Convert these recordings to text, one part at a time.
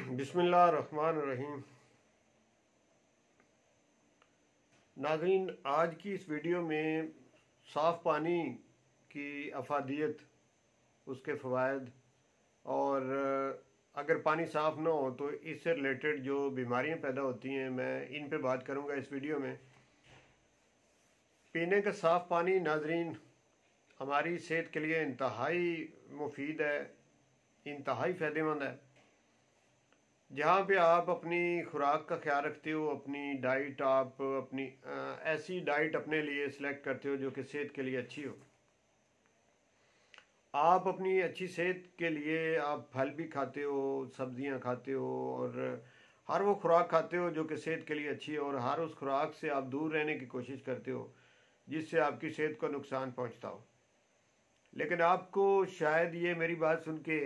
बिस्मिल्लाहिर्रहमानिर्रहीम। नाज़रीन, आज की इस वीडियो में साफ़ पानी की अफादियत, उसके फ़वाइद और अगर पानी साफ़ ना हो तो इससे रिलेटेड जो बीमारियां पैदा होती हैं, मैं इन पे बात करूंगा इस वीडियो में। पीने का साफ़ पानी नाज़रीन हमारी सेहत के लिए इंतहाई मुफीद है, इंतहाई फ़ायदेमंद है। जहाँ पे आप अपनी खुराक का ख्याल रखते हो, अपनी डाइट आप अपनी ऐसी डाइट अपने लिए सिलेक्ट करते हो जो कि सेहत के लिए अच्छी हो। आप अपनी अच्छी सेहत के लिए आप फल भी खाते हो, सब्जियां खाते हो और हर वो खुराक खाते हो जो कि सेहत के लिए अच्छी है, और हर उस खुराक से आप दूर रहने की कोशिश करते हो जिससे आपकी सेहत को नुकसान पहुंचता हो। लेकिन आपको शायद ये मेरी बात सुन के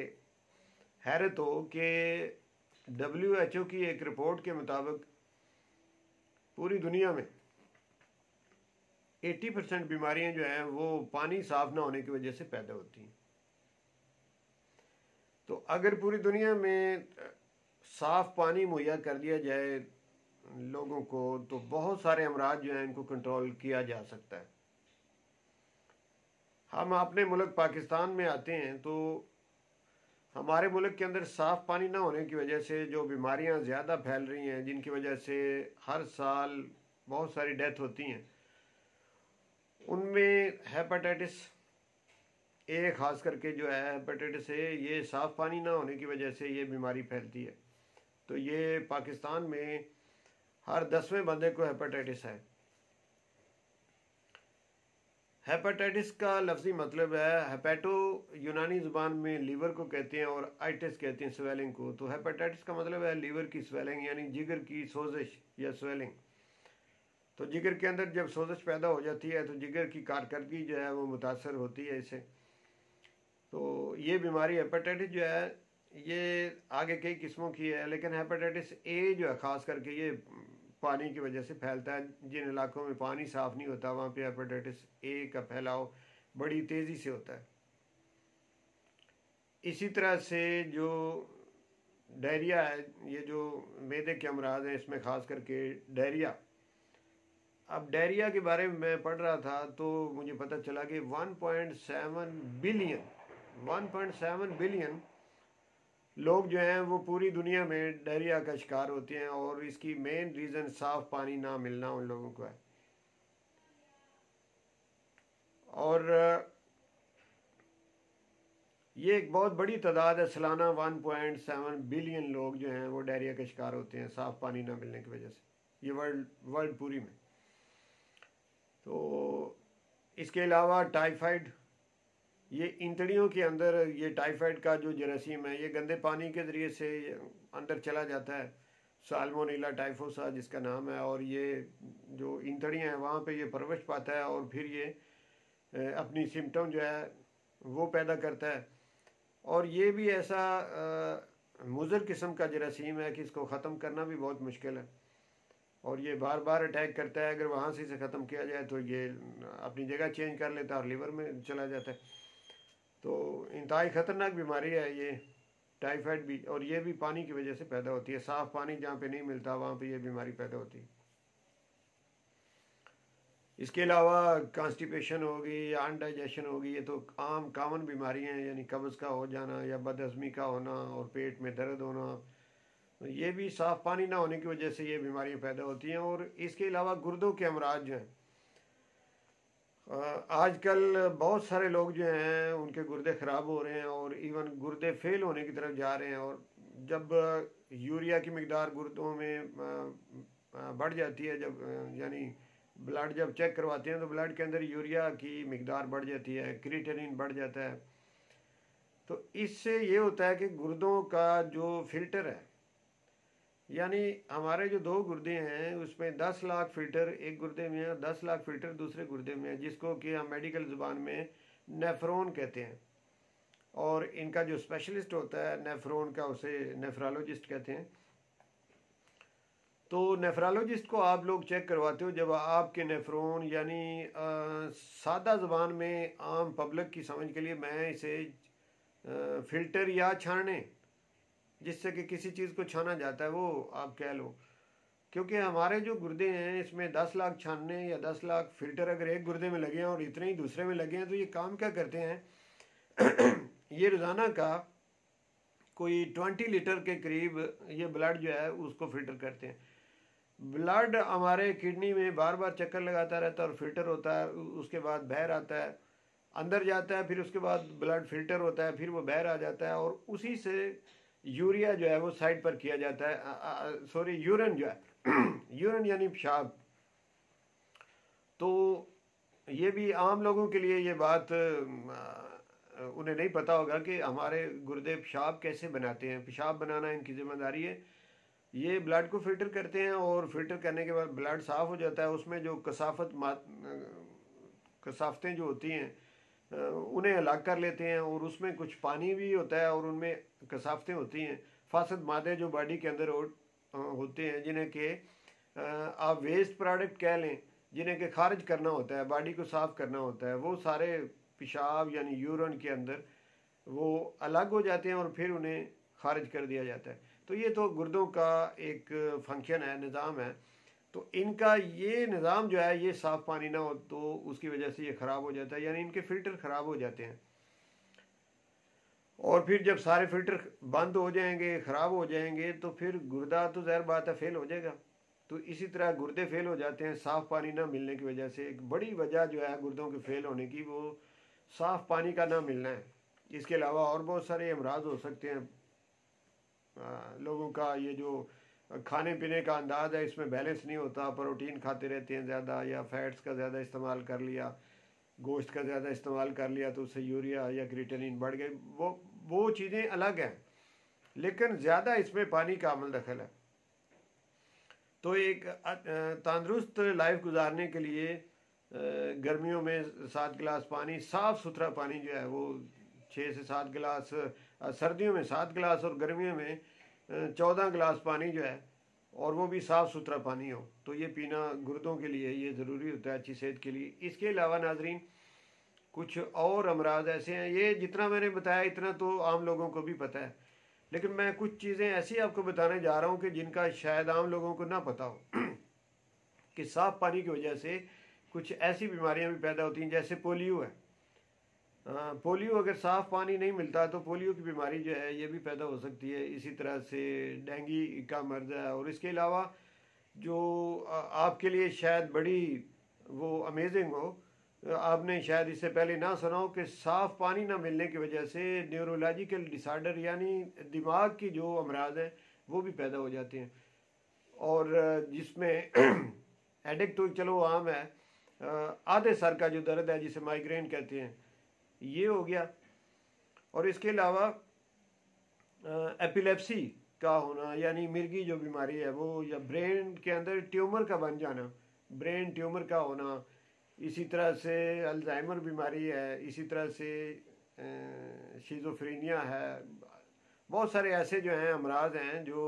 हैरत हो कि WHO की एक रिपोर्ट के मुताबिक पूरी दुनिया में 80% बीमारियां जो हैं वो पानी साफ ना होने की वजह से पैदा होती हैं। तो अगर पूरी दुनिया में साफ पानी मुहैया कर दिया जाए लोगों को तो बहुत सारे अमराज जो हैं इनको कंट्रोल किया जा सकता है। हम अपने मुल्क पाकिस्तान में आते हैं तो हमारे मुल्क के अंदर साफ़ पानी ना होने की वजह से जो बीमारियां ज़्यादा फैल रही हैं, जिनकी वजह से हर साल बहुत सारी डेथ होती हैं, उनमें हेपेटाइटिस ए ख़ास करके जो है हेपेटाइटिस ए, ये साफ़ पानी ना होने की वजह से ये बीमारी फैलती है। तो ये पाकिस्तान में हर 10वें बंदे को हेपेटाइटिस है। हेपेटाइटिस का लफ्ज़ी मतलब है, हेपेटो यूनानी ज़ुबान में लीवर को कहते हैं और आइटिस कहते हैं स्वेलिंग को। तो हेपेटाइटिस का मतलब है लीवर की स्वेलिंग, यानी जिगर की सोजिश या स्वेलिंग। तो जिगर के अंदर जब सोजिश पैदा हो जाती है तो जिगर की कारकर्दगी जो है वो मुतासर होती है इससे। तो ये बीमारी हेपेटाइटिस जो है ये आगे कई किस्मों की है, लेकिन हेपेटाइटिस ए जो है ख़ास करके ये पानी की वजह से फैलता है। जिन इलाकों में पानी साफ़ नहीं होता वहाँ पे हेपेटाइटिस ए का फैलाव बड़ी तेज़ी से होता है। इसी तरह से जो डायरिया है, ये जो मैदे के अमराज हैं, इसमें ख़ास करके डायरिया। अब डायरिया के बारे में मैं पढ़ रहा था तो मुझे पता चला कि 1.7 बिलियन लोग जो हैं वो पूरी दुनिया में डायरिया का शिकार होते हैं, और इसकी मेन रीज़न साफ़ पानी ना मिलना उन लोगों को है। और ये एक बहुत बड़ी तादाद है, सालाना 1.7 बिलियन लोग जो हैं वो डायरिया का शिकार होते हैं साफ़ पानी ना मिलने की वजह से, ये वर्ल्ड पूरी में। तो इसके अलावा टाइफाइड, ये इंतड़ियों के अंदर ये टाइफाइड का जो जरासीम है ये गंदे पानी के ज़रिए से अंदर चला जाता है, साल्मोनेला टाइफोसा जिसका नाम है, और ये जो इंतड़ियाँ हैं वहाँ पे ये परवश पाता है और फिर ये अपनी सिम्टम जो है वो पैदा करता है। और ये भी ऐसा मुज़र किस्म का जरासीम है कि इसको ख़त्म करना भी बहुत मुश्किल है, और ये बार बार अटैक करता है। अगर वहाँ से इसे ख़त्म किया जाए तो ये अपनी जगह चेंज कर लेता है और लीवर में चला जाता है। तो इंतहाई ख़तरनाक बीमारी है ये टाइफाइड भी, और ये भी पानी की वजह से पैदा होती है। साफ़ पानी जहाँ पे नहीं मिलता वहाँ पे ये बीमारी पैदा होती है। इसके अलावा कॉन्स्टिपेशन होगी या अनडाइजेशन होगी, ये तो आम कॉमन बीमारियाँ हैं, यानी कब्ज़ का हो जाना या बदहज़मी का होना और पेट में दर्द होना, तो ये भी साफ़ पानी ना होने की वजह से ये बीमारियाँ पैदा होती हैं। और इसके अलावा गुर्दों के अमराज जो हैं, आजकल बहुत सारे लोग जो हैं उनके गुर्दे ख़राब हो रहे हैं और इवन गुर्दे फेल होने की तरफ जा रहे हैं। और जब यूरिया की मकदार गुर्दों में बढ़ जाती है, जब यानी ब्लड जब चेक करवाते हैं तो ब्लड के अंदर यूरिया की मकदार बढ़ जाती है, क्रिएटिनिन बढ़ जाता है। तो इससे ये होता है कि गुर्दों का जो फिल्टर है, यानी हमारे जो दो गुर्दे हैं उसमें 10 लाख फिल्टर एक गुर्दे में है, 10 लाख फिल्टर दूसरे गुर्दे में है, जिसको कि हम मेडिकल ज़ुबान में नेफ्रॉन कहते हैं। और इनका जो स्पेशलिस्ट होता है नेफ्रॉन का, उसे नेफ्रोलॉजिस्ट कहते हैं। तो नेफ्रोलॉजिस्ट को आप लोग चेक करवाते हो जब आपके नेफ्रॉन, यानी सादा ज़ुबान में आम पब्लिक की समझ के लिए मैं इसे फ़िल्टर या छानने जिससे कि किसी चीज़ को छाना जाता है, वो आप कह लो। क्योंकि हमारे जो गुर्दे हैं इसमें 10 लाख छानने या 10 लाख फिल्टर अगर एक गुर्दे में लगे हैं और इतने ही दूसरे में लगे हैं, तो ये काम क्या करते हैं ये रोज़ाना का कोई 20 लीटर के करीब ये ब्लड जो है उसको फिल्टर करते हैं। ब्लड हमारे किडनी में बार बार चक्कर लगाता रहता है और फिल्टर होता है, उसके बाद बाहर आता है, अंदर जाता है, फिर उसके बाद ब्लड फिल्टर होता है, फिर वो बाहर आ जाता है और उसी से यूरिया जो है वो साइड पर किया जाता है, सॉरी यूरिन जो है यूरिन यानी पेशाब। तो ये भी आम लोगों के लिए ये बात उन्हें नहीं पता होगा कि हमारे गुर्दे पेशाब कैसे बनाते हैं। पेशाब बनाना इनकी जिम्मेदारी है। ये ब्लड को फिल्टर करते हैं और फिल्टर करने के बाद ब्लड साफ़ हो जाता है। उसमें जो कसाफतें जो होती हैं उन्हें अलग कर लेते हैं और उसमें कुछ पानी भी होता है और उनमें कसाफतें होती हैं, फासद मादे जो बॉडी के अंदर होते हैं, जिन्हें के आप वेस्ट प्रोडक्ट कह लें, जिन्हें के खारिज करना होता है, बॉडी को साफ़ करना होता है। वो सारे पेशाब यानी यूरिन के अंदर वो अलग हो जाते हैं और फिर उन्हें खारिज कर दिया जाता है। तो ये तो गुर्दों का एक फंक्शन है, निज़ाम है। तो इनका ये निज़ाम जो है, ये साफ़ पानी ना हो तो उसकी वजह से ये ख़राब हो जाता है, यानी इनके फ़िल्टर ख़राब हो जाते हैं। और फिर जब सारे फ़िल्टर बंद हो जाएंगे, ख़राब हो जाएंगे, तो फिर गुर्दा तो ज़ाहिर बात है फ़ेल हो जाएगा। तो इसी तरह गुर्दे फ़ेल हो जाते हैं साफ़ पानी ना मिलने की वजह से। एक बड़ी वजह जो है गुर्दों के फ़ेल होने की, वो साफ़ पानी का ना मिलना है। इसके अलावा और बहुत सारे अमराज हो सकते हैं। लोगों का ये जो खाने पीने का अंदाज़ है इसमें बैलेंस नहीं होता, प्रोटीन खाते रहते हैं ज़्यादा या फैट्स का ज़्यादा इस्तेमाल कर लिया, गोश्त का ज़्यादा इस्तेमाल कर लिया, तो उससे यूरिया या क्रिएटिनिन बढ़ गए। वो चीज़ें अलग हैं, लेकिन ज़्यादा इसमें पानी का अमल दखल है। तो एक तंदुरुस्त लाइफ गुजारने के लिए गर्मियों में 7 गिलास पानी, साफ़ सुथरा पानी जो है वो 6 से 7 गिलास, सर्दियों में 7 गिलास और गर्मियों में 14 गिलास पानी जो है, और वो भी साफ़ सुथरा पानी हो, तो ये पीना गुर्दों के लिए ये ज़रूरी होता है, अच्छी सेहत के लिए। इसके अलावा नाजरीन कुछ और अमराज ऐसे हैं, ये जितना मैंने बताया इतना तो आम लोगों को भी पता है, लेकिन मैं कुछ चीज़ें ऐसी आपको बताने जा रहा हूँ कि जिनका शायद आम लोगों को ना पता हो कि साफ़ पानी की वजह से कुछ ऐसी बीमारियां भी पैदा होती हैं, जैसे पोलियो है। पोलियो अगर साफ़ पानी नहीं मिलता तो पोलियो की बीमारी जो है ये भी पैदा हो सकती है। इसी तरह से डेंगू का मर्ज़ है। और इसके अलावा जो आपके लिए शायद बड़ी वो अमेजिंग हो, आपने शायद इससे पहले ना सुना हो कि साफ़ पानी ना मिलने की वजह से न्यूरोलॉजिकल डिसऑर्डर यानी दिमाग की जो अमराज है वो भी पैदा हो जाते हैं। और जिसमें हेडेक तो चलो आम है, आधे सर का जो दर्द है जिसे माइग्रेन कहते हैं, ये हो गया। और इसके अलावा एपिलेप्सी का होना यानी मिर्गी जो बीमारी है वो, या ब्रेन के अंदर ट्यूमर का बन जाना, ब्रेन ट्यूमर का होना, इसी तरह से अल्जाइमर बीमारी है, इसी तरह से शिज़ोफ्रेनिया है। बहुत सारे ऐसे जो हैं अमराज हैं जो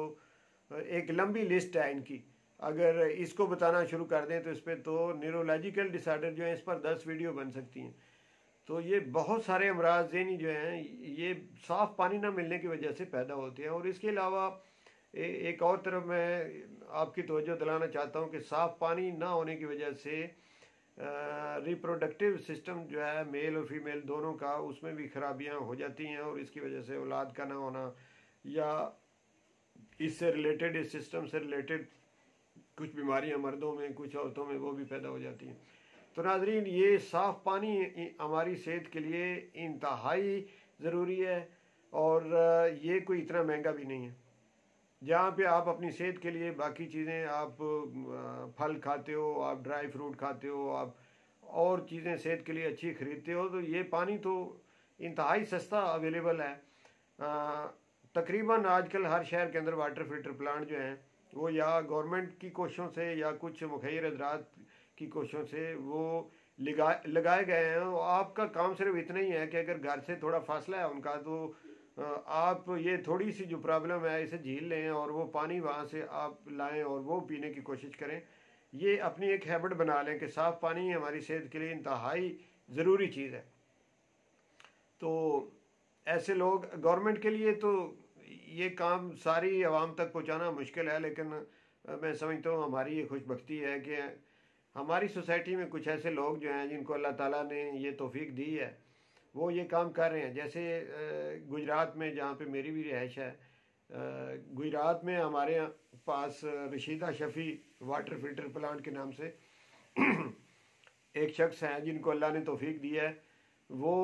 एक लंबी लिस्ट है इनकी। अगर इसको बताना शुरू कर दें तो इस पर तो न्यूरोलॉजिकल डिसऑर्डर जो है इस पर 10 वीडियो बन सकती हैं। तो ये बहुत सारे अमराज ज़हनी जो हैं ये साफ़ पानी ना मिलने की वजह से पैदा होते हैं। और इसके अलावा एक और तरफ मैं आपकी तवज्जो दिलाना चाहता हूँ कि साफ़ पानी ना होने की वजह से रिप्रोडक्टिव सिस्टम जो है मेल और फीमेल दोनों का, उसमें भी खराबियाँ हो जाती हैं और इसकी वजह से औलाद का ना होना या इससे रिलेटेड, इस सिस्टम से रिलेटेड कुछ बीमारियां मर्दों में कुछ औरतों में वो भी पैदा हो जाती हैं। तो नाजरीन ये साफ़ पानी हमारी सेहत के लिए इंतहाई ज़रूरी है और ये कोई इतना महंगा भी नहीं है। जहाँ पे आप अपनी सेहत के लिए बाकी चीज़ें, आप फल खाते हो, आप ड्राई फ्रूट खाते हो, आप और चीज़ें सेहत के लिए अच्छी ख़रीदते हो, तो ये पानी तो इंतहाई सस्ता अवेलेबल है। तकरीबन आजकल हर शहर के अंदर वाटर फिल्टर प्लांट जो हैं वो या गवर्नमेंट की कोशिशों से या कुछ मुखैर हजरात की कोशिशों से वो लगाए गए हैं। आपका काम सिर्फ इतना ही है कि अगर घर से थोड़ा फासला है उनका, तो आप ये थोड़ी सी जो प्रॉब्लम है इसे झील लें और वो पानी वहाँ से आप लाएं और वो पीने की कोशिश करें। ये अपनी एक हैबिट बना लें कि साफ़ पानी हमारी सेहत के लिए इंतहाई ज़रूरी चीज़ है। तो ऐसे लोग, गवर्नमेंट के लिए तो ये काम सारी आवाम तक पहुंचाना मुश्किल है, लेकिन मैं समझता हूँ हमारी ये खुशबख्ती है कि हमारी सोसाइटी में कुछ ऐसे लोग जो हैं जिनको अल्लाह ताला ने ये तौफीक दी है, वो ये काम कर रहे हैं। जैसे गुजरात में, जहाँ पे मेरी भी रिहाइश है, गुजरात में हमारे पास Rashida Shafi water filter plant के नाम से एक शख्स हैं जिनको अल्लाह ने तौफीक दी है। वो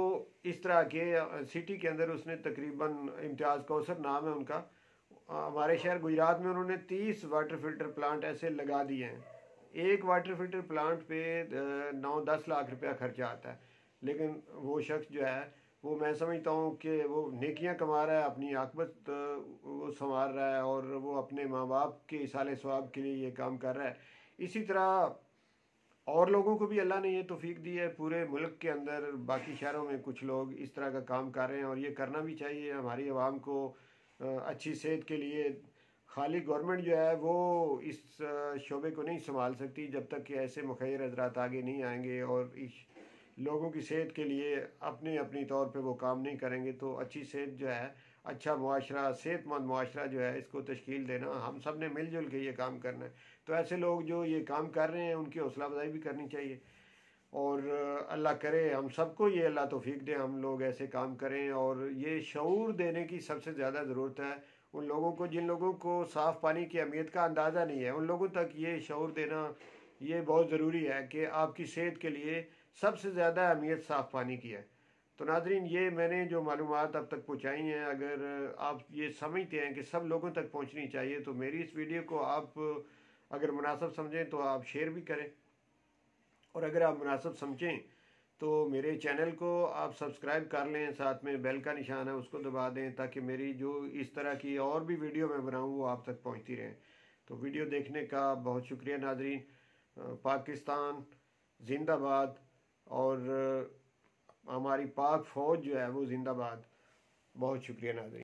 इस तरह के सिटी के अंदर उसने तकरीबन, इम्तियाज़ कौसर नाम है उनका, हमारे शहर गुजरात में उन्होंने 30 वाटर फिल्टर प्लांट ऐसे लगा दिए हैं। एक वाटर फिल्टर प्लांट पे 9-10 लाख रुपया खर्चा आता है, लेकिन वो शख्स जो है वो, मैं समझता हूँ कि वो नेकियां कमा रहा है, अपनी आकबत वो संवार रहा है, और वो अपने माँ बाप के इसाले सवाब के लिए ये काम कर रहा है। इसी तरह और लोगों को भी अल्लाह ने ये तौफीक दी है। पूरे मुल्क के अंदर बाकी शहरों में कुछ लोग इस तरह का काम कर रहे हैं, और ये करना भी चाहिए। हमारी आवाम को अच्छी सेहत के लिए खाली गवर्नमेंट जो है वो इस शोबे को नहीं संभाल सकती जब तक कि ऐसे मुखैर हजरात आगे नहीं आएंगे और इस लोगों की सेहत के लिए अपने अपनी तौर पे वो काम नहीं करेंगे। तो अच्छी सेहत जो है, अच्छा मुआशरा, सेहतमंद मुआशरा जो है, इसको तश्कील देना हम सब ने मिलजुल के ये काम करना है। तो ऐसे लोग जो ये काम कर रहे हैं उनकी हौसला अफजाई भी करनी चाहिए, और अल्लाह करे हम सबको ये अल्लाह तौफीक दे, हम लोग ऐसे काम करें। और ये शऊर देने की सबसे ज़्यादा ज़रूरत है उन लोगों को जिन लोगों को साफ़ पानी की अहमियत का अंदाज़ा नहीं है। उन लोगों तक ये शऊर देना ये बहुत ज़रूरी है कि आपकी सेहत के लिए सबसे ज़्यादा अहमियत साफ़ पानी की है। तो नाजरीन, ये मैंने जो मालूमात अब तक पहुँचाई हैं, अगर आप ये समझते हैं कि सब लोगों तक पहुँचनी चाहिए, तो मेरी इस वीडियो को आप अगर मुनासिब समझें तो आप शेयर भी करें, और अगर आप मुनासिब समझें तो मेरे चैनल को आप सब्सक्राइब कर लें, साथ में बेल का निशान है उसको दबा दें, ताकि मेरी जो इस तरह की और भी वीडियो मैं बनाऊँ वो आप तक पहुँचती रहें। तो वीडियो देखने का बहुत शुक्रिया नाजरीन। पाकिस्तान जिंदाबाद, और हमारी पाक फ़ौज जो है वो जिंदाबाद। बहुत शुक्रिया नाजरीन।